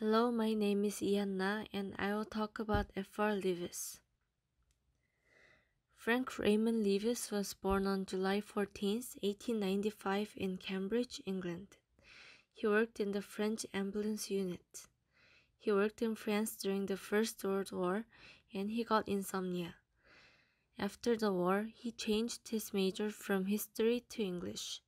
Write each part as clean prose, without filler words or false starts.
Hello, my name is Ianna and I will talk about F.R. Leavis. Frank Raymond Leavis was born on July 14, 1895 in Cambridge, England. He worked in the French ambulance unit. He worked in France during the First World War and he got insomnia. After the war, he changed his major from history to English.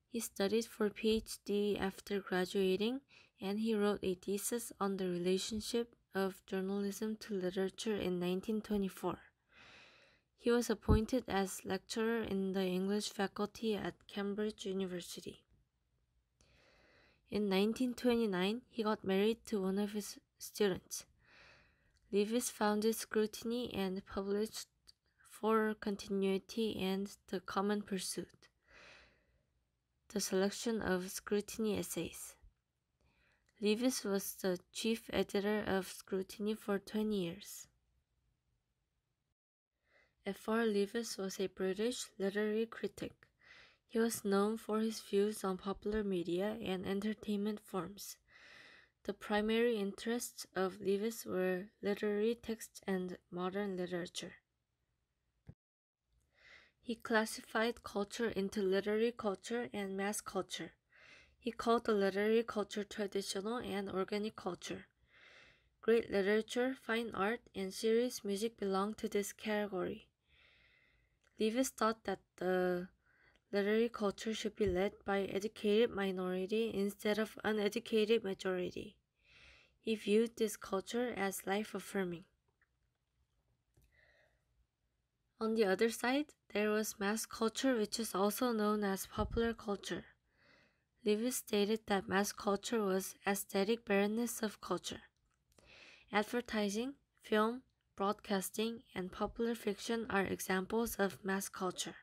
He studied for PhD after graduating, and he wrote a thesis on the relationship of journalism to literature in 1924. He was appointed as lecturer in the English faculty at Cambridge University. In 1929, he got married to one of his students. Leavis founded Scrutiny and published For Continuity and The Common Pursuit, the selection of Scrutiny essays. Leavis was the chief editor of Scrutiny for 20 years. F.R. Leavis was a British literary critic. He was known for his views on popular media and entertainment forms. The primary interests of Leavis were literary texts and modern literature. He classified culture into literary culture and mass culture. He called the literary culture traditional and organic culture. Great literature, fine art, and serious music belong to this category. Leavis thought that the literary culture should be led by educated minority instead of uneducated majority. He viewed this culture as life-affirming. On the other side, there was mass culture, which is also known as popular culture. Leavis stated that mass culture was aesthetic barrenness of culture. Advertising, film, broadcasting, and popular fiction are examples of mass culture.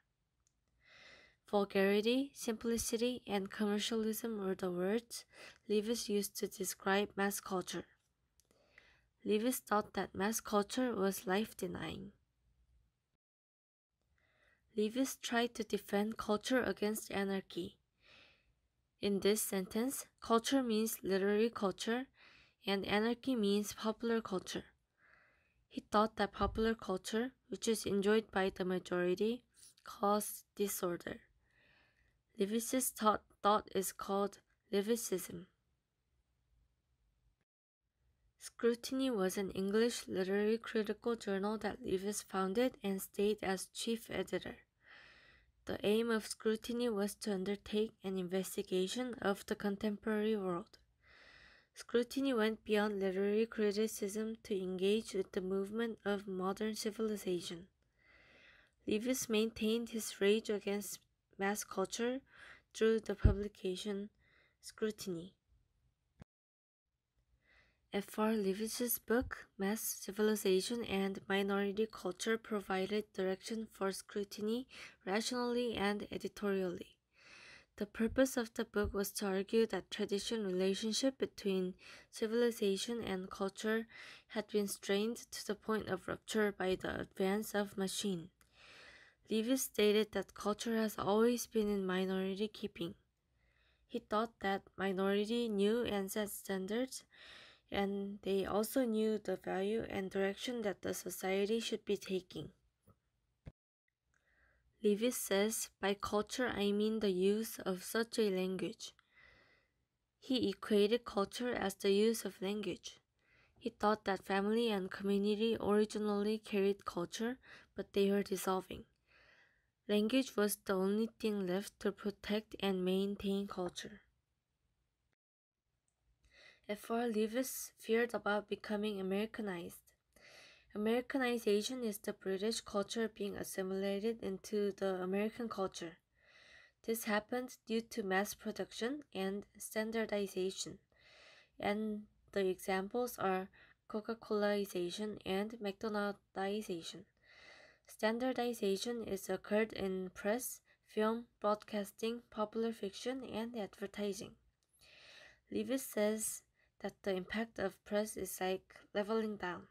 Vulgarity, simplicity, and commercialism were the words Leavis used to describe mass culture. Leavis thought that mass culture was life-denying. Leavis tried to defend culture against anarchy. In this sentence, culture means literary culture, and anarchy means popular culture. He thought that popular culture, which is enjoyed by the majority, caused disorder. Leavis's thought is called Leavisism. Scrutiny was an English literary critical journal that Leavis founded and stayed as chief editor. The aim of Scrutiny was to undertake an investigation of the contemporary world. Scrutiny went beyond literary criticism to engage with the movement of modern civilization. Leavis maintained his rage against mass culture through the publication Scrutiny. F.R. Leavis's book, Mass Civilization and Minority Culture, provided direction for Scrutiny rationally and editorially. The purpose of the book was to argue that traditional relationship between civilization and culture had been strained to the point of rupture by the advance of machine. Leavis stated that culture has always been in minority keeping. He thought that minority knew and set standards, and they also knew the value and direction that the society should be taking. Leavis says, by culture I mean the use of such a language. He equated culture as the use of language. He thought that family and community originally carried culture, but they were dissolving. Language was the only thing left to protect and maintain culture. F.R. Leavis feared about becoming Americanized. Americanization is the British culture being assimilated into the American culture. This happened due to mass production and standardization, and the examples are Coca-Colaization and McDonaldization. Standardization is occurred in press, film, broadcasting, popular fiction, and advertising. Leavis says that the impact of press is like leveling down.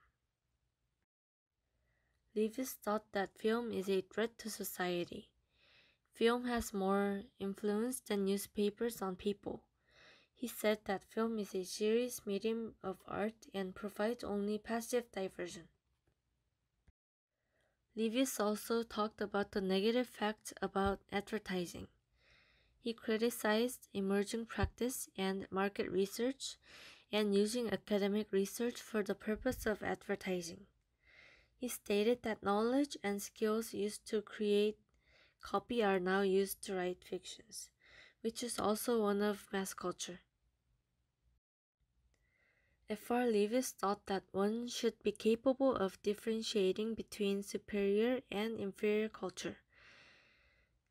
Leavis thought that film is a threat to society. Film has more influence than newspapers on people. He said that film is a serious medium of art and provides only passive diversion. Leavis also talked about the negative facts about advertising. He criticized emerging practice and market research and using academic research for the purpose of advertising. He stated that knowledge and skills used to create copy are now used to write fictions, which is also one of mass culture. F.R. Leavis thought that one should be capable of differentiating between superior and inferior culture.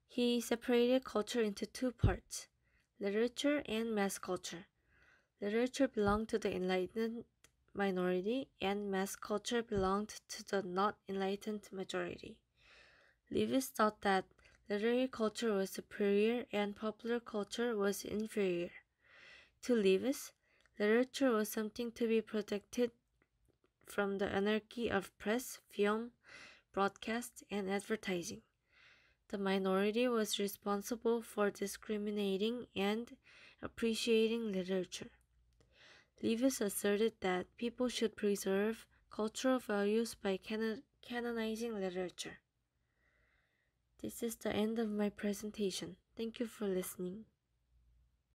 He separated culture into two parts, literature and mass culture. Literature belonged to the enlightened minority, and mass culture belonged to the not enlightened majority. Leavis thought that literary culture was superior and popular culture was inferior. To Leavis, literature was something to be protected from the anarchy of press, film, broadcast, and advertising. The minority was responsible for discriminating and appreciating literature. Leavis asserted that people should preserve cultural values by canonizing literature. This is the end of my presentation. Thank you for listening.